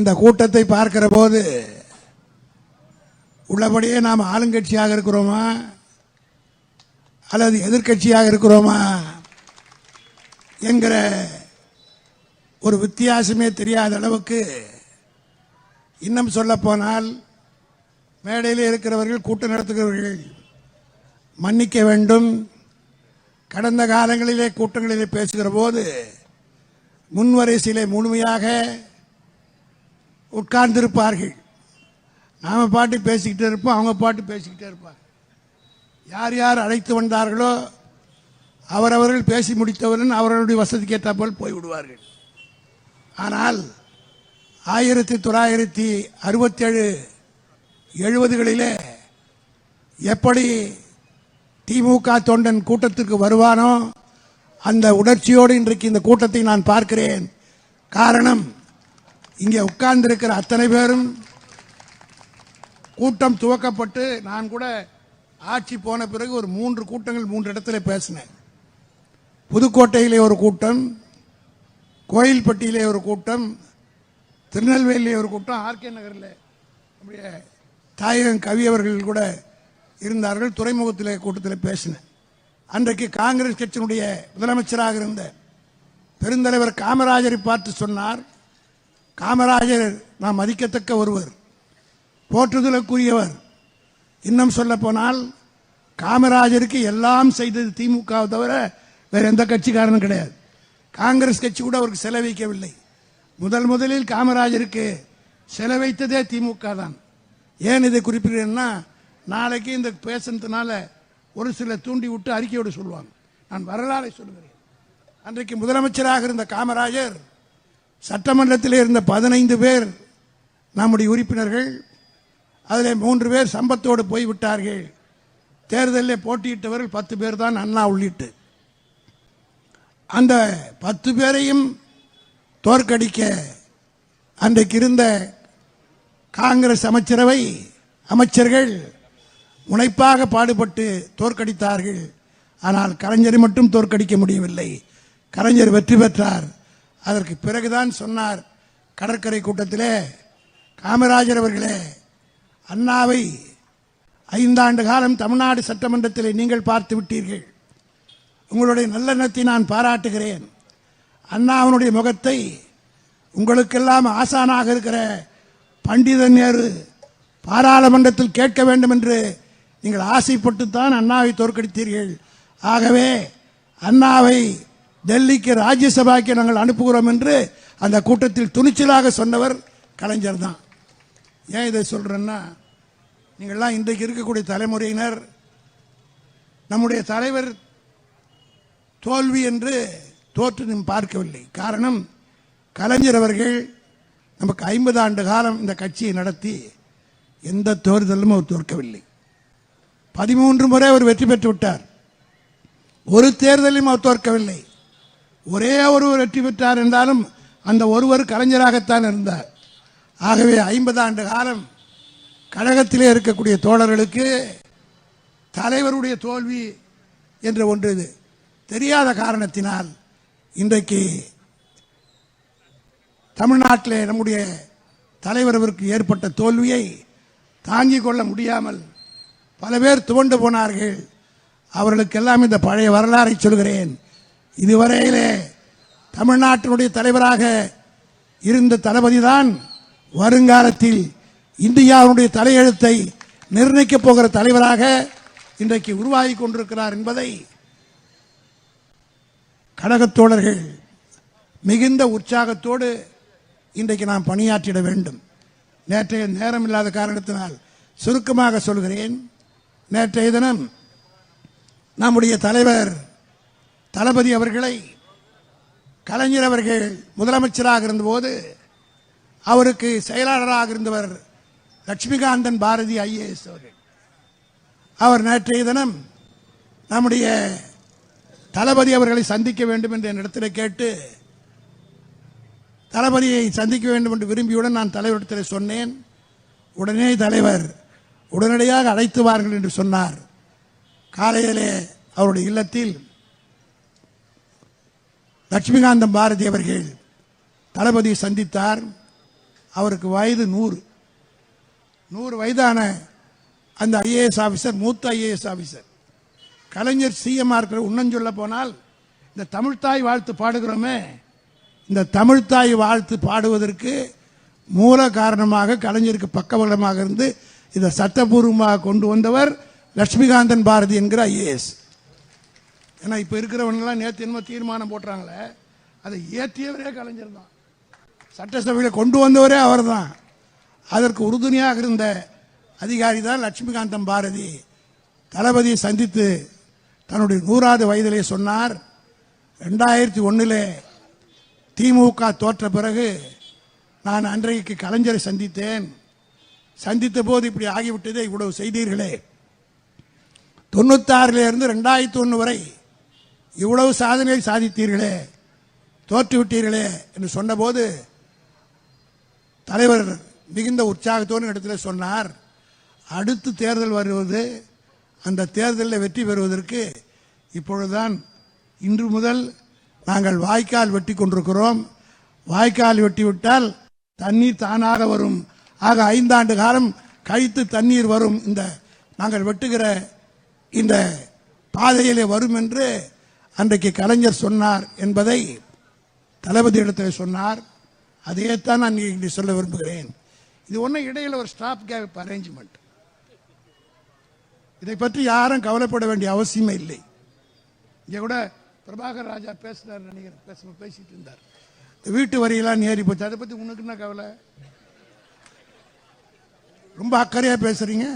இந்த கூட்டத்தை பார்க்கிற போது உள்ளபடியே நாம் ஆளுங்கட்சியாக இருக்கிறோமா அல்லது எதிர்க்கட்சியாக இருக்கிறோமா என்கிற ஒரு வித்தியாசமே தெரியாத அளவுக்கு, இன்னும் சொல்ல போனால் மேடையில் இருக்கிறவர்கள், கூட்டம் நடத்துகிறவர்கள் மன்னிக்க வேண்டும். கடந்த காலங்களிலே கூட்டங்களிலே பேசுகிற போது முன்வரிசையிலே முழுமையாக உட்கார்ந்திருப்பார்கள். நாம பாட்டு பேசிக்கிட்டே இருப்போம், அவங்க பாட்டு பேசிக்கிட்டே இருப்பாங்க. யார் யார் அழைத்து வந்தார்களோ அவரவர்கள் பேசி முடித்தவுடன் அவர்களுடைய வசதிக்கு ஏற்றாற்போல் போய்விடுவார்கள். ஆனால் 1967 70களிலே எப்படி திமுக தொண்டன் கூட்டத்திற்கு வருவானோ அந்த உணர்ச்சியோடு இன்றைக்கு இந்த கூட்டத்தை நான் பார்க்கிறேன். காரணம், இங்கே உட்கார்ந்திருக்கிற அத்தனை பேரும் கூட்டம் துவக்கப்பட்டு, நான் கூட ஆட்சி போன பிறகு ஒரு 3 கூட்டங்கள் 3 இடத்துல பேசினேன். புதுக்கோட்டையிலே ஒரு கூட்டம், கோயில்பட்டியிலே ஒரு கூட்டம், திருநெல்வேலியிலே ஒரு கூட்டம், ஆர்கே நகரில் நம்முடைய தாயகம் கவி அவர்கள் கூட இருந்தார்கள். துறைமுகத்திலே கூட்டத்தில் பேசினேன். அன்றைக்கு காங்கிரஸ் கட்சியினுடைய முதலமைச்சராக இருந்த பெருந்தலைவர் காமராஜரை பார்த்து சொன்னார், காமராஜர் நாம் மதிக்கத்தக்க ஒருவர், போற்றுதலுக்குரியவர். இன்னும் சொல்ல போனால் காமராஜருக்கு எல்லாம் செய்தது திமுக தவிர வேற எந்த கட்சிக்காரனும் கிடையாது. காங்கிரஸ் கட்சி கூட அவருக்கு செலவைக்கவில்லை. முதலில் காமராஜருக்கு செலவைத்ததே திமுக தான். ஏன் இதை குறிப்பிடுறேன்னா, நாளைக்கு இந்த பேசுனதுனால ஒரு சில தூண்டி விட்டு அறிக்கையோடு சொல்லுவாங்க. நான் வரலாறை சொல்லுகிறேன். அன்றைக்கு முதலமைச்சராக இருந்த காமராஜர் சட்டமன்றத்தில் இருந்த 15 பேர் நம்முடைய உறுப்பினர்கள், அதில் 3 பேர் சம்பத்தோடு போய்விட்டார்கள். தேர்தலில் போட்டியிட்டவர்கள் 10 பேர் தான், அண்ணா உள்ளிட்டு. அந்த 10 பேரையும் தோற்கடிக்க அன்றைக்கு இருந்த காங்கிரஸ் அமைச்சர்கள் முனைப்பாக பாடுபட்டு தோற்கடித்தார்கள். ஆனால் கலைஞரை மட்டும் தோற்கடிக்க முடியவில்லை. கலைஞர் வெற்றி பெற்றார். அதற்கு பிறகுதான் சொன்னார் கடற்கரை கூட்டத்திலே, காமராஜர் அவர்களே, அண்ணாவை 5 ஆண்டு காலம் தமிழ்நாடு சட்டமன்றத்தில் நீங்கள் பார்த்து விட்டீர்கள். உங்களுடைய நல்லெண்ணத்தை நான் பாராட்டுகிறேன். அண்ணாவினுடைய முகத்தை உங்களுக்கெல்லாம் ஆசானாக இருக்கிற பண்டித நேரு பாராளுமன்றத்தில் கேட்க வேண்டும் என்று நீங்கள் ஆசைப்பட்டுத்தான் அண்ணாவை தோற்கடித்தீர்கள். ஆகவே அண்ணாவை டெல்லிக்கு ராஜ்யசபாக்கு நாங்கள் அனுப்புகிறோம் என்று அந்த கூட்டத்தில் துணிச்சலாக சொன்னவர் கலைஞர் தான். ஏன் இதை சொல்றேன்னா, நீங்கள்லாம் இன்றைக்கு இருக்கக்கூடிய தலைமுறையினர் நம்முடைய தலைவர் தோல்வி என்று தோற்று பார்க்கவில்லை. காரணம், கலைஞர் அவர்கள் நமக்கு 50 ஆண்டு காலம் இந்த கட்சியை நடத்தி எந்த தேர்தலும் அவர் தோற்கவில்லை. 13 முறை அவர் வெற்றி பெற்று விட்டார். ஒரு தேர்தலையும் அவர் தோற்கவில்லை. ஒரே ஒருவர் வெற்றி பெற்றார் என்றாலும் அந்த ஒருவர் கலைஞராகத்தான் இருந்தார். ஆகவே 50 ஆண்டு காலம் கழகத்திலே இருக்கக்கூடிய தோழர்களுக்கு தலைவருடைய தோல்வி என்ற ஒன்று தெரியாத காரணத்தினால் இன்றைக்கு தமிழ்நாட்டிலே நம்முடைய தலைவருக்கு ஏற்பட்ட தோல்வியை தாங்கிக் கொள்ள முடியாமல் பல பேர் துவண்டு போனார்கள். அவர்களுக்கெல்லாம் இந்த பழைய வரலாறை சொல்கிறேன். இதுவரையிலே தமிழ்நாட்டினுடைய தலைவராக இருந்த தளபதிதான் வருங்காலத்தில் இந்தியாவுடைய தலையெழுத்தை நிர்ணயிக்கப் போகிற தலைவராக இன்றைக்கு உருவாகி கொண்டிருக்கிறார் என்பதை கழகத்தோழர்கள் மிகுந்த உற்சாகத்தோடு இன்றைக்கு நாம் பணியாற்றிட வேண்டும். நேற்றைய நேரம் இல்லாத காரணத்தினால் சுருக்கமாக சொல்கிறேன். நேற்றைய தினம் நம்முடைய தலைவர் தளபதி அவர்களை கலைஞர் அவர்கள் முதலமைச்சராக இருந்தபோது அவருக்கு செயலாளராக இருந்தவர் லட்சுமிகாந்தன் பாரதி ஐஏஎஸ் அவர்கள். அவர் நேற்றைய தினம் நம்முடைய தளபதி அவர்களை சந்திக்க வேண்டும் என்று என்னிடத்தில் கேட்டு தளபதியை சந்திக்க வேண்டும் என்று விரும்பியுடன் நான் தலைவரிடத்தில் சொன்னேன். உடனே தலைவர் உடனடியாக அழைத்து வாருங்கள் என்று சொன்னார். காலையிலே அவருடைய இல்லத்தில் லட்சுமிகாந்தம் பாரதி அவர்கள் தளபதியை சந்தித்தார். அவருக்கு வயது 100 வயதான அந்த ஐஏஎஸ் ஆஃபீஸர், மூத்த ஐஏஎஸ் ஆஃபீஸர். கலைஞர் சிஎம்ஆர் இருக்கிற இன்னும் சொல்ல போனால் இந்த தமிழ்த்தாய் வாழ்த்து பாடுகிறோமே, இந்த தமிழ்த்தாய் வாழ்த்து பாடுவதற்கு மூல காரணமாக கலைஞருக்கு பக்கபலமாக இருந்து இதை சட்டபூர்வமாக கொண்டு வந்தவர் லட்சுமிகாந்தன் பாரதி என்கிற ஐஏஎஸ். ஏன்னா இப்போ இருக்கிறவங்கெல்லாம் நேற்று என்ன தீர்மானம் போட்டுறாங்களே, அதை இயற்றியவரே கலைஞர் தான், சட்டசபையில் கொண்டு வந்தவரே அவர் தான். அதற்கு உறுதுணையாக இருந்த அதிகாரி தான் லட்சுமிகாந்தன் பாரதி. தளபதியை சந்தித்து தன்னுடைய 100வது வயதிலே சொன்னார், 2001 திமுக தோற்ற பிறகு நான் அன்றைக்கு கலைஞரை சந்தித்தேன். சந்தித்த போது இப்படி ஆகிவிட்டதே, இவ்வளவு செய்தீர்களே. 96 இருந்து 2001 வரை இவ்வளவு சாதனை சாதித்தீர்களே, தோற்றுவிட்டீர்களே என்று சொன்னபோது தலைவர் மிகுந்த உற்சாகத்தோடு இடத்துல சொன்னார், அடுத்து தேர்தல் வருவது, அந்த தேர்தலில் வெற்றி பெறுவதற்கு இப்பொழுதுதான் இன்று முதல் நாங்கள் வாய்க்கால் வெட்டி கொண்டிருக்கிறோம். வாய்க்கால் வெட்டிவிட்டால் தண்ணீர் தானாக வரும். ஆக 5 ஆண்டு காலம் கழித்து தண்ணீர் வரும். இந்த நாங்கள் வெட்டுகிற இந்த பாதையிலே வரும் என்று அன்றைக்கு கலைஞர் சொன்னார் என்பதை தளபதி இடத்தில் சொன்னார். அதையேத்தான் நான் இங்கே சொல்ல விரும்புகிறேன். இது ஒன்றும் இடையில ஒரு ஸ்டாப் கேப் அரேஞ்ச்மெண்ட். இதை பற்றி யாரும் கவலைப்பட வேண்டிய அவசியமே இல்லை. இங்கே கூட பிரபாகர் ராஜா பேசினார் நினைக்கிறேன், பேசிட்டு இருந்தார், வீட்டு வரியெல்லாம் ஏறி போச்சு, அதை பற்றி உனக்கு என்ன கவலை? ரொம்ப அக்கறையா பேசுறீங்க.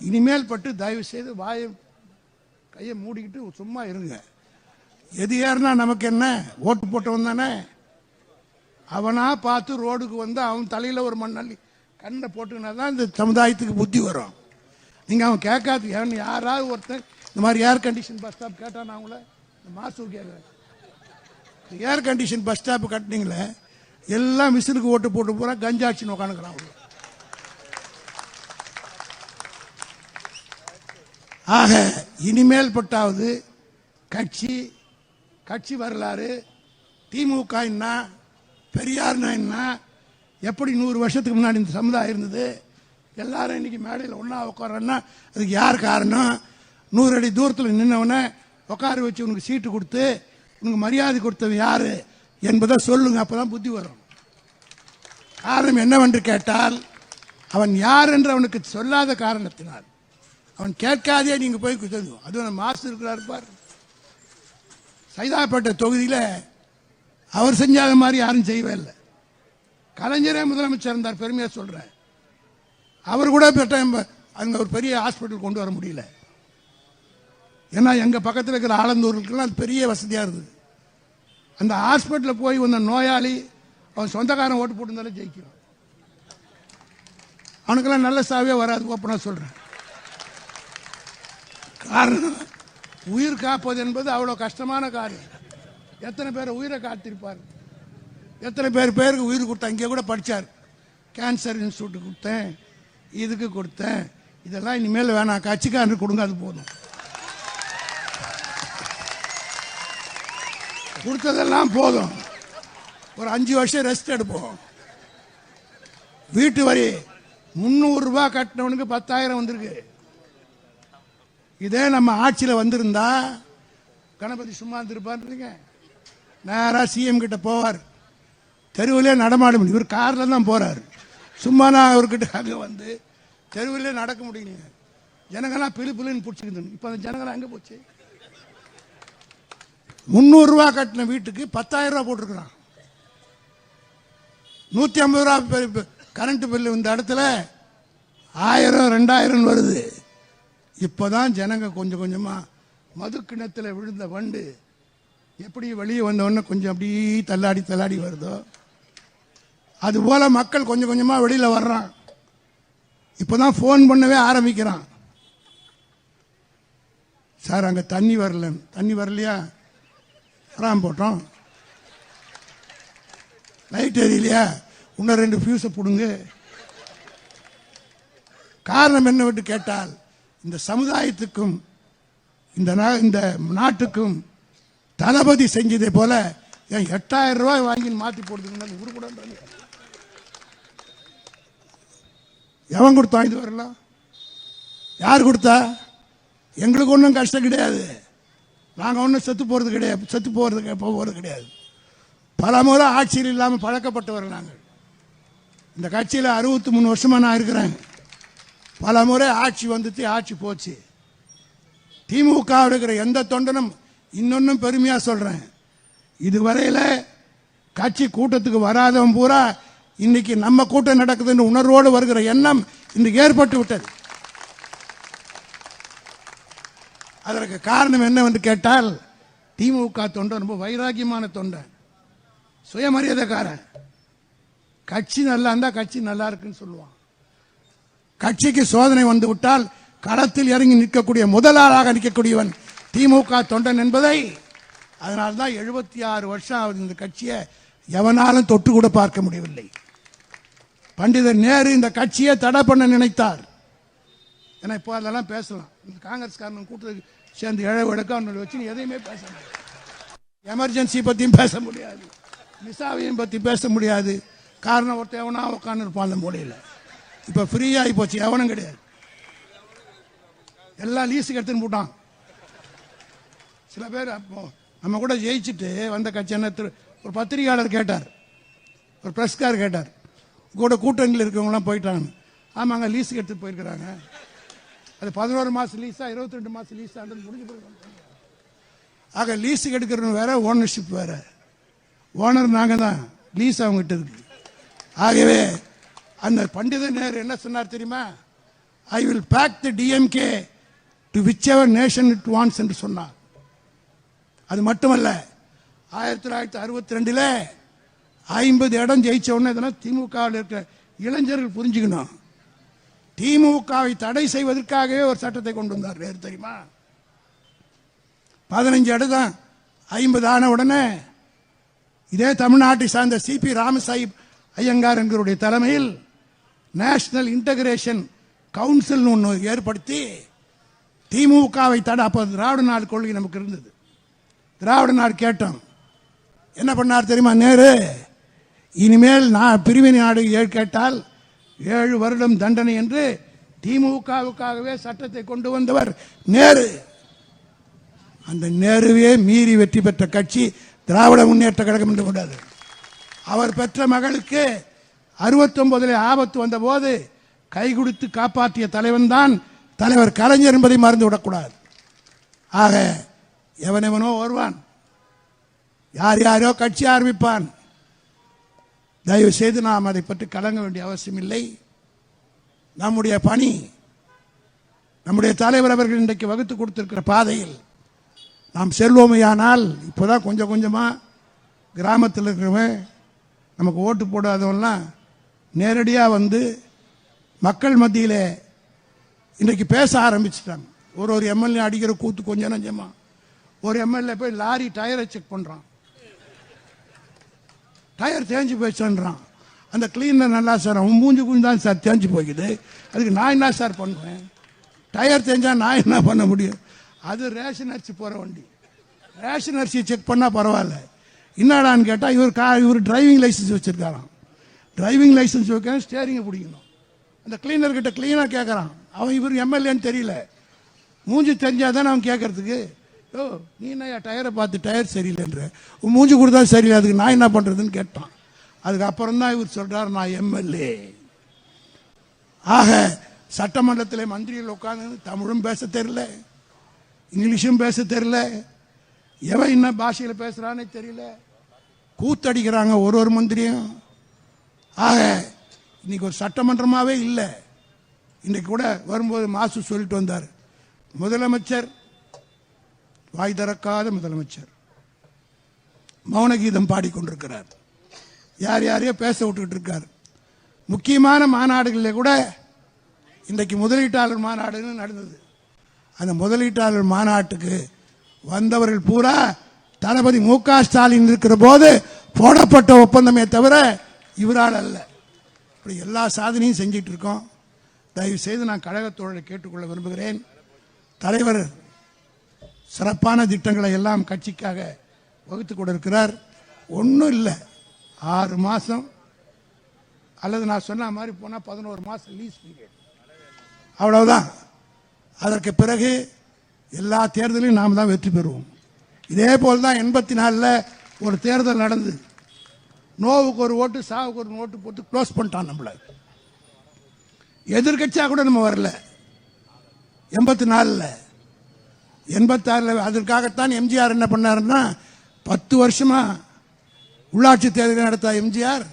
இனிமேல் பட்டு தயவு செய்து வாயை கையை மூடிக்கிட்டு சும்மா இருங்க. எது ஏறினா நமக்கு என்ன, ஓட்டு போட்டவன் தானே. அவனா பார்த்து ரோடுக்கு வந்து அவன் தலையில ஒரு மண்ணள்ளி கண்ணை போட்டுக்கினா தான் இந்த சமுதாயத்துக்கு புத்தி வரும். நீங்க அவன் கேட்காது. யாராவது ஒருத்தன் இந்த மாதிரி ஏர் கண்டிஷன் பஸ் ஸ்டாப் கேட்டான், அவங்கள மாசு கேட்குறேன், ஏர் கண்டிஷன் பஸ் ஸ்டாப் கட்டினீங்களே, எல்லாம் மிஷினுக்கு ஓட்டு போட்டு போறா, கஞ்சாட்சின்னு உட்காந்துக்கிறான். ஆக இனிமேல் பட்டாவது கட்சி வரலாறு, திமுக என்ன, பெரியார்னா என்ன, எப்படி 100 வருஷத்துக்கு முன்னாடி இந்த சமுதாயம் இருந்தது, எல்லாரும் இன்னைக்கு மேடையில் ஒன்னா உட்காரன்னா அதுக்கு யார் காரணம்? 100 அடி தூரத்தில் நின்னவன உட்கார வச்சு உனக்கு சீட்டு கொடுத்து உனக்கு மரியாதை கொடுத்தவன் யாரு என்பதை சொல்லுங்க, அப்பதான் புத்தி வரும். காரணம் என்னவென்று கேட்டால், அவன் யார் என்று அவனுக்கு சொல்லாத காரணத்தினால், அவன் கேட்காதே நீங்க போய் சொல்லுவோம். அதுவும் மாசு இருக்கிறார் பார், சைதாப்பேட்டை தொகுதியில் அவர் செஞ்சாத மாதிரி யாரும் செய்யவே இல்லை. கலைஞரே முதலமைச்சர் இருந்தார், பெருமையா சொல்றேன். அவர் கூட அங்க ஒரு பெரிய ஹாஸ்பிட்டல் கொண்டு வர முடியல. ஏன்னா எங்க பக்கத்தில் இருக்கிற ஆலந்தூருக்குலாம் பெரிய வசதியா இருந்தது. அந்த ஹாஸ்பிட்டலில் போய் வந்த நோயாளி அவன் சொந்தக்காரன் ஓட்டு போட்டுருந்தாலே ஜெயிக்கிறான். அவனுக்கெல்லாம் நல்ல சாவே வராது, ஓப்பனா சொல்றேன். காரணம், உயிர் காப்பது என்பது அவ்வளவு கஷ்டமான காரியம். எத்தனை பேர் உயிரை காத்திருப்பார், எத்தனை பேருக்கு உயிர் கொடுத்தா. இங்கே கூட படிச்சார், கேன்சர் இன்ஸ்டியூட் கொடுத்தேன், இதுக்கு கொடுத்தேன், இதெல்லாம் இனிமேல் வேணாம், கட்சிக்காரனுக்கு கொடுங்க, அது போதும். கொடுத்ததெல்லாம் போதும், ஒரு 5 வருஷம் ரெஸ்ட் எடுப்போம். வீட்டு வரி 300 ரூபாய் கட்டினவனுக்கு 10,000 வந்திருக்கு. இதே நம்ம ஆட்சியில் வந்திருந்தா கணபதி சும்மா இருந்திருப்பாருங்க, நேரா சிஎம் கிட்ட போவார், தெருவிலே நடமாட முடியும். இவர் கார்ல தான் போறாரு, சும்மா நான் அவர்கிட்ட அங்கே வந்து தெருவிலே நடக்க முடியுங்க. ஜனங்கள்லாம் பிள்ளைன்னு பிடிச்சிக்கிது. இப்போ அந்த ஜனங்களாம் அங்கே போச்சு. 300 ரூபாய் கட்டின வீட்டுக்கு 10,000 ரூபாய் போட்டிருக்கிறான். 150 ரூபாய் கரண்ட் பில்லு இந்த இடத்துல 1000 2000 வருது. இப்பதான் ஜனங்க கொஞ்சம் கொஞ்சமா மது கிணத்துல விழுந்த வண்டு எப்படி வெளியே வந்தவொடனே கொஞ்சம் அப்படி தள்ளாடி வருதோ, அது போல மக்கள் கொஞ்சம் கொஞ்சமா வெளியில வர்றான். இப்பதான் போன் பண்ணவே ஆரம்பிக்கிறான். சார் அங்க தண்ணி வரலையா, வராம போட்டோம். லைட் எரியலையா, இன்னும் 2 ஃபியூஸை போடுங்க. காரணம் என்னவென்று கேட்டால், இந்த சமுதாயத்துக்கும் இந்த நாட்டுக்கும் தளபதி செஞ்சதை போல 8,000 ரூபாய் வாங்கி மாற்றி போடுதுங்க. எவன் கொடுத்தான்? இது வரலாம் யார் கொடுத்தா? எங்களுக்கு ஒன்றும் கஷ்டம் கிடையாது. நாங்கள் ஒன்றும் செத்து போகிறது கிடையாது, போகிறது கிடையாது. பல முறை ஆட்சியில் இல்லாமல் பழக்கப்பட்டவர்கள் நாங்கள். இந்த கட்சியில் 63 வருஷமாக நான் இருக்கிறேன். பல முறை ஆட்சி வந்துச்சு, ஆட்சி போச்சு. திமுக இருக்கிற எந்த தொண்டனும் இன்னொன்னும் பெருமையா சொல்றேன், இதுவரையில் கட்சி கூட்டத்துக்கு வராதவன் பூரா இன்னைக்கு நம்ம கூட்டம் நடக்குதுன்னு உணர்வோடு வருகிற எண்ணம் இன்றைக்கு ஏற்பட்டு விட்டது. அதற்கு காரணம் என்னவென்று கேட்டால், திமுக தொண்டன் ரொம்ப வைராக்கியமான தொண்டன், சுயமரியாதைக்காரன். கட்சி நல்லா இருந்தா கட்சி நல்லா இருக்குன்னு சொல்லுவான். கட்சிக்கு சோதனை வந்து விட்டால் களத்தில் இறங்கி நிற்கக்கூடிய முதலாளாக நிற்கக்கூடியவன் திமுக தொண்டன் என்பதை, அதனால்தான் 76 வருஷம் ஆகுது இந்த கட்சியை எவனாலும் தொட்டு கூட பார்க்க முடியவில்லை. பண்டிதர் நேரு இந்த கட்சியை தடை பண்ண நினைத்தார். ஏன்னா இப்போ அதெல்லாம் பேசலாம், இந்த காங்கிரஸ்காரன் கூட்டத்துக்கு சேர்ந்து இழவெடுக்க வச்சு எதையுமே பேச முடியாது. எமர்ஜென்சி பற்றியும் பேச முடியாது, மிசாவையும் பற்றி பேச முடியாது. காரணம் ஒருத்தர் எவனா உட்காந்து இருப்பான் அந்த மூலையில். இப்போ ஃப்ரீயாகி போச்சு, எவனும் கிடையாது. எல்லாம் லீஸுக்கு எடுத்துன்னு போட்டான். சில பேர் அப்போ நம்ம கூட ஜெயிச்சுட்டு வந்த கட்சி என்ன, ஒரு பத்திரிகையாளர் கேட்டார், ஒரு பிரஸ்கார் கேட்டார், கூட கூட்டணியில் இருக்கவங்களாம் போயிட்டாங்க. ஆமாங்க, லீஸுக்கு எடுத்துட்டு போயிருக்கிறாங்க. அது 11 மாதம் லீஸா 22 மாதம் லீஸா முடிஞ்சு போயிருக்காங்க. ஆக லீஸுக்கு எடுக்கிறவங்க வேற, ஓனர்ஷிப் வேற. ஓனர் நாங்கள் தான், லீஸ் அவங்ககிட்ட இருக்கு. ஆகவே அந்த பண்டித நேரு என்ன சொன்னார் தெரியுமா? I will back the DMK to whichever nation it wants என்று சொன்னார். அது மட்டுமல்ல, 1962 50 இடம் ஜெயிச்ச உடனே திமுகவில் இருக்கிற இளைஞர்கள் புரிஞ்சுக்கணும், திமுகவை தடை செய்வதற்காகவே ஒரு சட்டத்தை கொண்டு வந்தார். நேரு தெரியுமா? 15 இடம் தான் 50 ஆன உடனே இதே தமிழ்நாட்டை சார்ந்த சிபி ராமசாஹிப் ஐயங்கார் என்கிறவருடைய தலைமையில் நேஷனல் இன்டகிரேஷன் கவுன்சில் ஒன்று ஏற்படுத்தி திமுகவை தடை, அப்போ திராவிட நாடு கொள்கை நமக்கு இருந்தது. திராவிட நாடு கேட்டோம். என்ன பண்ணார் தெரியுமா நேரு? இனிமேல் நான் பிரிவினை நாடு கேட்டால் 7 வருடம் தண்டனை என்று திமுகவுக்காகவே சட்டத்தை கொண்டு வந்தவர் நேரு. அந்த நேருவே மீறி வெற்றி பெற்ற கட்சி திராவிட முன்னேற்ற கழகம் என்று கொண்டாது. அவர் பெற்ற மகளுக்கு 69 ஆபத்து வந்த போது கை கொடுத்து காப்பாற்றிய தலைவன் தான் தலைவர் கலைஞர் என்பதை மறந்து விடக்கூடாது. ஆக எவனெவனோ வருவான், யார் யாரோ கட்சி ஆரம்பிப்பான். தயவு செய்து நாம் அதை பற்றி கலங்க வேண்டிய அவசியம் இல்லை. நம்முடைய பணி, நம்முடைய தலைவர் அவர்கள் இன்றைக்கு வகுத்து கொடுத்திருக்கிற பாதையில் நாம் செல்வோமையானால், இப்போதான் கொஞ்சம் கொஞ்சமா கிராமத்தில் இருக்கிறவன், நமக்கு ஓட்டு போடாதவெல்லாம் நேரடியாக வந்து மக்கள் மத்தியில் இன்றைக்கு பேச ஆரம்பிச்சுட்டாங்க. ஒரு எம்எல்ஏ அடிக்கிற கூத்து கொஞ்சம் நஞ்சமா. ஒரு எம்எல்ஏ போய் லாரி டயரை செக் பண்றான், டயர் தேஞ்சு போயிடுச்சுன்றான். அந்த கிளீனர் நல்லா சார், அவன் மூஞ்சி குஞ்சு தான் சார் தேஞ்சு போய்க்குது, அதுக்கு நான் என்ன சார் பண்ணுவேன்? டயர் தேஞ்சா நான் என்ன பண்ண முடியும்? அது ரேஷன் அரிசி போகிற வண்டி, ரேஷன் அரிசி செக் பண்ணால் பரவாயில்ல. என்னடான்னு கேட்டால் இவர் டிரைவிங் லைசன்ஸ் வச்சிருக்காராம். டிரைவிங் லைசன்ஸ் வைக்க ஸ்டேரிங்கை பிடிக்கணும். அந்த கிளீனர் கிட்ட கிளீனர் கேட்குறான், அவன் இவர் எம்எல்ஏன்னு தெரியல, மூஞ்சி தெரிஞ்சாதானே அவன் கேட்கறதுக்கு. ஓ நீ என்ன டயரை பார்த்து டயர் சரியில்லைன்ற, உன் மூஞ்சி கொடுத்தா சரியில்லை, அதுக்கு நான் என்ன பண்ணுறதுன்னு கேட்டான். அதுக்கப்புறம் தான் இவர் சொல்றார், நான் எம்எல்ஏ. ஆக சட்டமன்றத்தில் மந்திரிகள் உட்காந்து தமிழும் பேச தெரியல, இங்கிலீஷும் பேச தெரியல, எவன் என்ன பாஷையில் பேசுறான்னு தெரியல, கூத்தடிக்கிறாங்க ஒரு மந்திரியும். ஆக இன்னைக்கு ஒரு சட்டமன்றமாவே இல்லை. இன்னைக்கு கூட வரும்போது மாசு சொல்லிட்டு வந்தார், முதலமைச்சர் வாய் திறக்காத முதலமைச்சர் மௌன கீதம் பாடிக்கொண்டிருக்கிறார், யார் யாரையோ பேச விட்டுக்கிட்டு இருக்கார். முக்கியமான மாநாடுகளில் கூட இன்றைக்கு முதலீட்டாளர் மாநாடுன்னு நடந்தது. அந்த முதலீட்டாளர் மாநாட்டுக்கு வந்தவர்கள் பூரா தளபதி மு.க. ஸ்டாலின் இருக்கிற போது போடப்பட்ட ஒப்பந்தமே தவிர இவரால் அல்ல. இப்படி எல்லா சாதனையும் செஞ்சிட்டு இருக்கோம். தயவு செய்து நான் கழகத்தோழரை கேட்டுக்கொள்ள விரும்புகிறேன். தலைவர் சிறப்பான திட்டங்களை எல்லாம் கட்சிக்காக வகுத்து கொண்டிருக்கிறார். ஒன்றும் இல்லை, 6 மாதம் அல்லது நான் சொன்ன மாதிரி போனால் 11 மாதம் லீஸ் பீரியட், அவ்வளவுதான். அதற்கு பிறகு எல்லா தேர்தலையும் நாம் தான் வெற்றி பெறுவோம். இதே போல் தான் 84 ஒரு தேர்தல் நடந்தது. நோவுக்கு ஒரு ஓட்டு, சாவுக்கு ஒரு ஓட்டு போட்டு க்ளோஸ் பண்ணிட்டான் நம்மளை. எதிர்கட்சியாக கூட நம்ம வரல 84. 86 அதற்காகத்தான் எம்ஜிஆர் என்ன பண்ணாருன்னா 10 வருஷமா உள்ளாட்சி தேர்தல் நடத்த எம்ஜிஆர்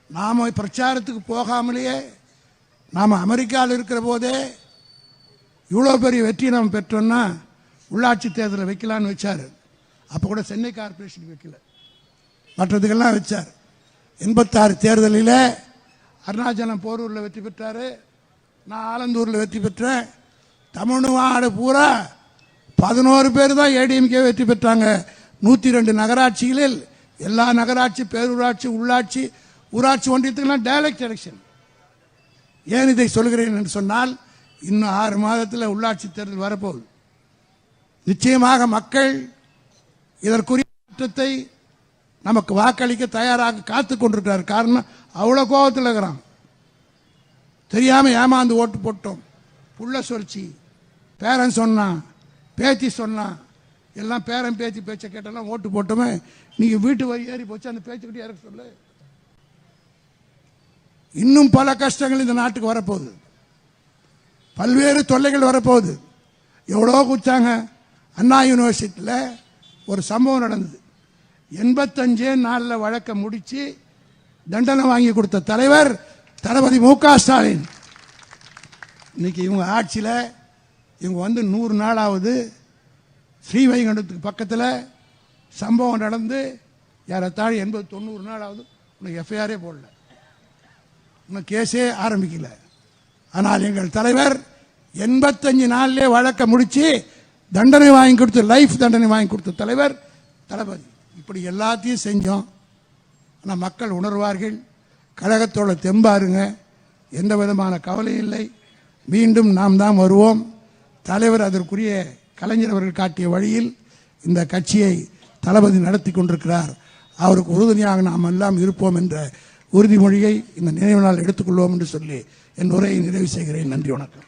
நாம பிரச்சாரத்துக்கு போகாமலேயே நாம் அமெரிக்காவில் இருக்கிற போதே இவ்வளோ பெரிய வெற்றி நாம் பெற்றோம்னா உள்ளாட்சி தேர்தலை வைக்கலான்னு வச்சார். அப்போ கூட சென்னை கார்பரேஷன் வைக்கல, மற்றதுக்கெல்லாம் வச்சார். 86 தேர்தலில் அருணாச்சலம் போரூரில் வெற்றி பெற்றார், நான் ஆலந்தூரில் வெற்றி பெற்றேன். தமிழ்நாடு பூரா 11 பேர் தான் ஏடிஎம்கே வெற்றி பெற்றாங்க. 102 நகராட்சிகளில் எல்லா நகராட்சி, பேரூராட்சி, உள்ளாட்சி, ஊராட்சி ஒன்றியத்துக்கெல்லாம் டைரக்ட் எலெக்ஷன். ஏன் இதை சொல்கிறேன் என்று சொன்னால், இன்னும் 6 மாதத்தில் உள்ளாட்சி தேர்தல் வரப்போகுது. நிச்சயமாக மக்கள் இதற்குரிய மாற்றத்தை நமக்கு வாக்களிக்க தயாராக காத்து கொண்டிருக்கிறார். காரணம், அவ்வளோ கோபத்தில் இருக்கிறான். தெரியாம ஏமாந்து ஓட்டு போட்டோம், புள்ள சொல்லிச்சு, பேரன் சொன்னான், பேத்தி சொன்னான், எல்லாம் பேரன் பேத்தி பேச்ச கேட்டெல்லாம் ஓட்டு போட்டோமே. நீங்க வீட்டு வரி ஏறி போச்சு, அந்த பேச்சுக்கிட்டே இறக்க சொல்லு. இன்னும் பல கஷ்டங்கள் இந்த நாட்டுக்கு வரப்போகுது, பல்வேறு தொல்லைகள் வரப்போகுது. எவ்வளோ குச்சாங்க. அண்ணா யூனிவர்சிட்டியில் ஒரு சம்பவம் நடந்தது. 85 நாளில் வழக்க முடிச்சு தண்டனை வாங்கி கொடுத்த தலைவர் தளபதி மு க ஸ்டாலின். இன்னைக்கு இவங்க ஆட்சியில் இவங்க வந்து 100 நாளாவது. ஸ்ரீவைகுண்டத்துக்கு பக்கத்தில் சம்பவம் நடந்து ஏறத்தாழ 80-90 நாளாவது. உனக்கு எஃப்ஐஆரே போடல, இன்னும் கேஸே ஆரம்பிக்கல. ஆனால் எங்கள் தலைவர் 85 நாளிலே வழக்க முடிச்சு தண்டனை வாங்கி கொடுத்து, லைஃப் தண்டனை வாங்கி கொடுத்த தலைவர் தளபதி. இப்படி எல்லாத்தையும் செஞ்சோம். ஆனால் மக்கள் உணர்வார்கள். கழகத்தோட தெம்பாருங்க, எந்த விதமான கவலையும் இல்லை. மீண்டும் நாம் தான் வருவோம். தலைவர் அதற்குரிய கலைஞர் அவர்கள் காட்டிய வழியில் இந்த கட்சியை தளபதி நடத்தி கொண்டிருக்கிறார். அவருக்கு உறுதுணையாக நாம் எல்லாம் இருப்போம் என்ற உறுதிமொழியை இந்த நினைவு நாள் எடுத்துக்கொள்வோம் என்று சொல்லி என் உரையை நிறைவு செய்கிறேன். நன்றி, வணக்கம்.